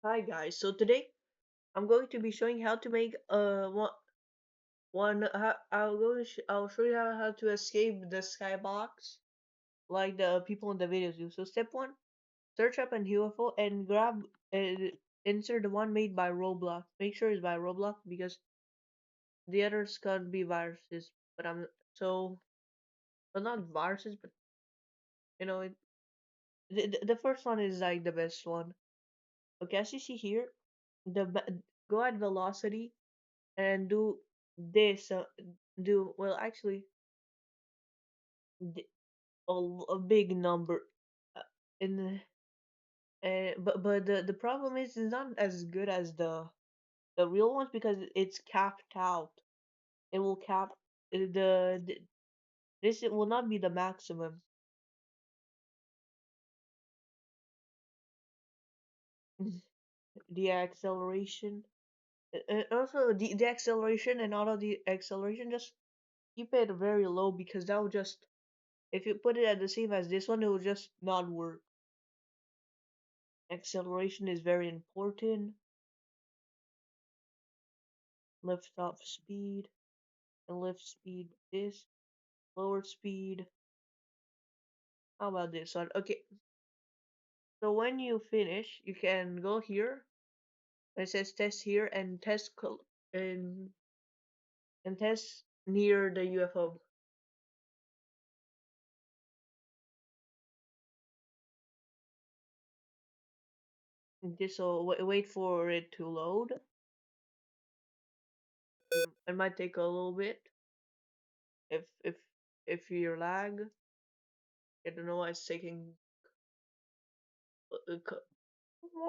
Hi guys, so today I'm going to be showing how to make I'll show you how to escape the skybox like the people in the videos do. So step one, search up an UFO and insert the one made by Roblox. Make sure it's by Roblox because the others can't be viruses. But I'm so well, not viruses, but you know the first one is like the best one. Okay, as you see here, go at velocity and do this do well actually d- a big number in but the problem is it's not as good as the real ones because it's capped out. It will cap the this it will not be the maximum. The acceleration also the acceleration and auto the acceleration, just keep it very low because that will just, if you put it at the same as this one, it will just not work. Acceleration is very important. Lift off speed and lift speed this, lower speed. How about this one? Okay, so when you finish, you can go here. It says test here and and test near the UFO. Just so wait for it to load. It might take a little bit if if if you're lag. I don't know why it's taking.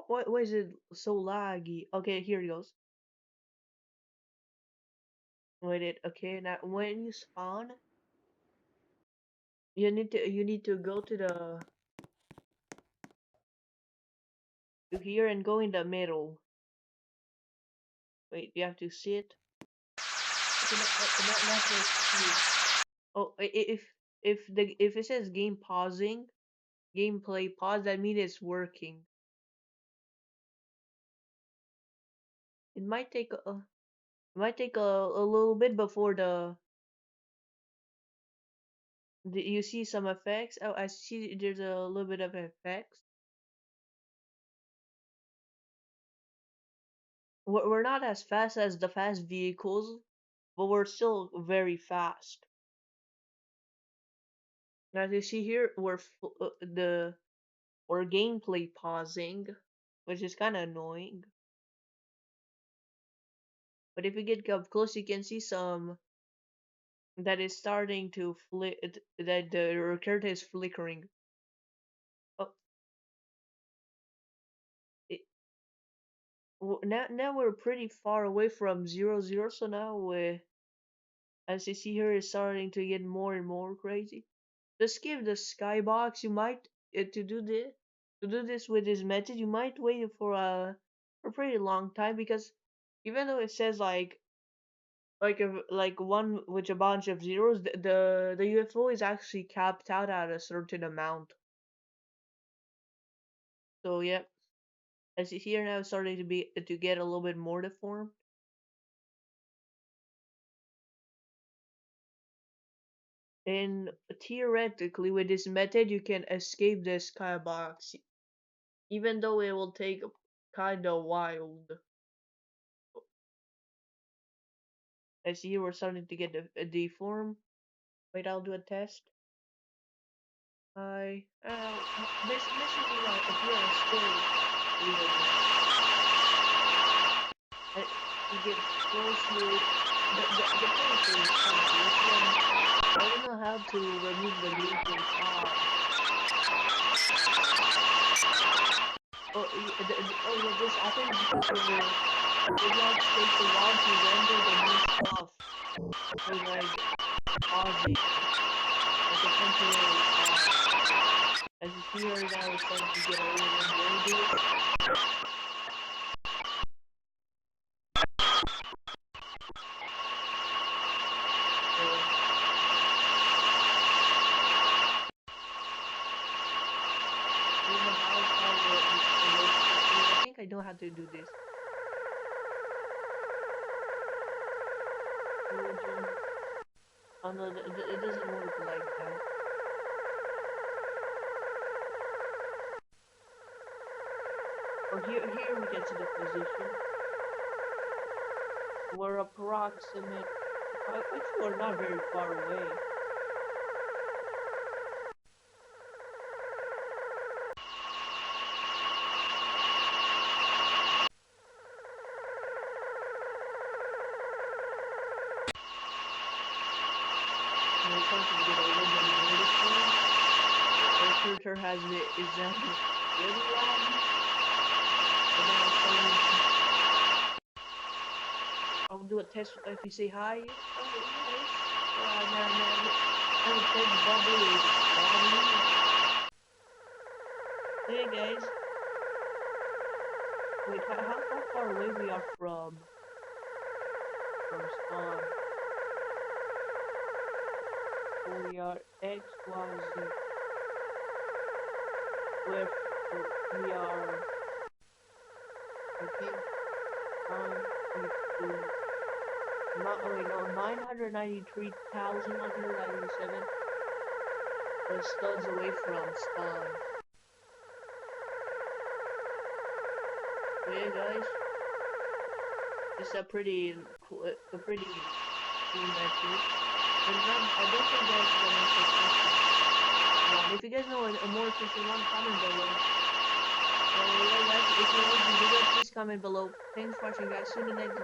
Why is it so laggy? Okay, here it goes. Wait it. Okay, now when you spawn, you need to go to here and go in the middle. Wait, you have to sit. Okay, not for oh, if it says game pausing, gameplay pause, that means it's working. It might take a little bit before you see some effects. Oh, I see there's a little bit of effects. We're not as fast as the fast vehicles, but we're still very fast. As you see here, we're gameplay pausing, which is kind of annoying. But if you get up close, you can see some that is starting to that the character is flickering. Oh, it, now we're pretty far away from 0 0, so now as you see here, it's starting to get more and more crazy. Just give the skybox. You might to do this with this method. You might wait for a pretty long time because even though it says like one with a bunch of zeros, the UFO is actually capped out at a certain amount. So yeah, as you see here now, it's starting to get a little bit more deformed. And theoretically, with this method, you can escape the skybox, even though it will take kind of wild. As you were starting to get a deform. Wait, I'll do a test. This is like if you're a still leader. You get close to the place is I don't know how to remove the glue from oh yeah, this I think because it like takes a while to render the new stuff. So like pausing, like a temporary pause. As you see right now, it's starting to get a little bit more. I think I I know how to do this. Origin. Oh no, it doesn't work like that. Oh, here we get to the position. We're approximate. Actually, we're not very far away. And of course, we get a little bit of notice here. The filter has it is really loud. And then I'll do a test if you say hi. Oh, nice. Now take bubble. Hey guys. Wait, how far away we are from spawn? We are X, Y, Z. Where we are, I think, 993,197 studs away from spawn. So yeah, guys, it's a pretty cool metric. I don't think that's the most efficient. If you guys know a more efficient one, comment below. Yeah, guys, if you like the video, please comment below. Thanks for watching, guys. See you in the next video.